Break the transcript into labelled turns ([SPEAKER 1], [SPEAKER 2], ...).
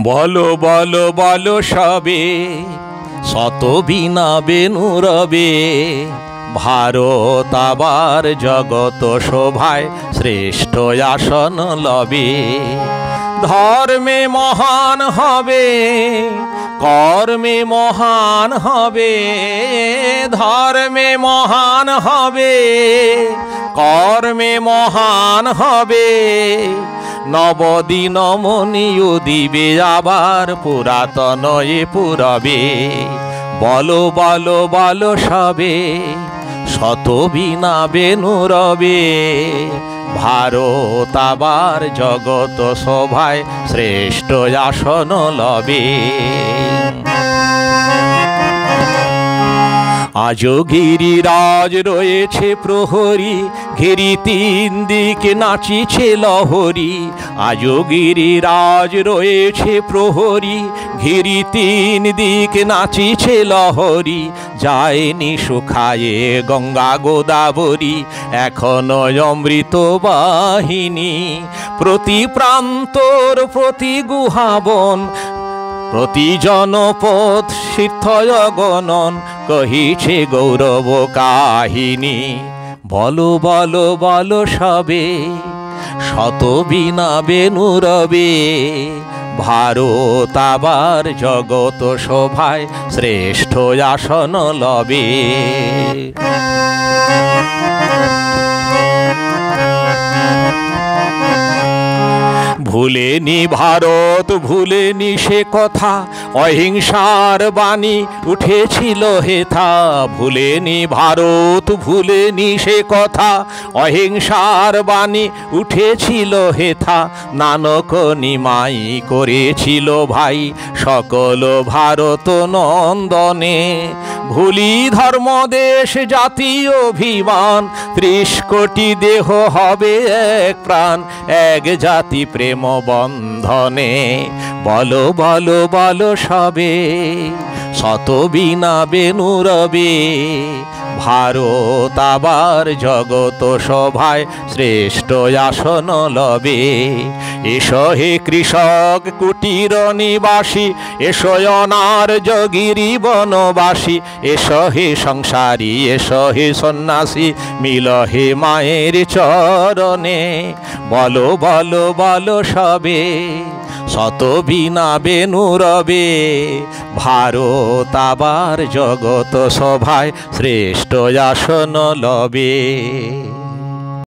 [SPEAKER 1] বলো বলো বলো সবে, শত বীণা বেনু রবে, ভারত আবার জগত শোভায় শ্রেষ্ঠ আসন লবে। ধর্মে মহান হবে, কর্মে মহান হবে, ধর্মে মহান হবে, কর্মে মহান হবে। নবদিন মনিও দিবে আবার পুরাতন এ পুরবে। বলো বলো বলো সবে, শত বীণা বেনু রবে, ভারত আবার জগত শোভায় শ্রেষ্ঠ আসন লবে। আজও গিরিরাজ রয়েছে প্রহরী, ঘিরি তিন দিকে নাচিছে লহরী। আজও গিরিরাজ রয়েছে প্রহরী, ঘিরি তিন দিকে নাচিছে লহরী। যায়নি শুকায়ে গঙ্গা গোদাবরী, এখনো অমৃত বাহিনী। প্রতি প্রান্তর প্রতি গুহাবন, প্রতি জনপদ তীর্থগণন, কহিছে গৌরব কাহিনী। বলো বলো বলো সবে, শত বীণা বেনু রবে, ভারত আবার জগত শোভায় শ্রেষ্ঠ আসন লবে। ভুলেনি ভারত ভুলেনি সে কথা, অহিংসার বাণী উঠেছিল হেথা। ভুলেনি ভারত ভুলেনি সে কথা, অহিংসার বাণী উঠেছিল হেথা। নানক নিমাই করেছিল ভাই সকল ভারত নন্দনে। ভুলি ধর্ম দেশ জাতি অভিমান, ৩০ কোটি দেহ হবে এক প্রাণ, এক জাতি প্রেম বন্ধনে। বলো বলো বলো সবে, শত বীণা বেনু রবে, ভারত আবার জগত শোভায় শ্রেষ্ঠ আসন লবে। এসো হে কৃষক কুটির নিবাসী, এসো অনার্য গিরি বনবাসী, এসো হে সংসারী এসো হে সন্ন্যাসী, মিল হে মায়ের চরণে। বলো বলো বলো সবে, শত বীণা বেনু রবে, ভারত আবার জগত শোভায় শ্রেষ্ঠ আসন লবে।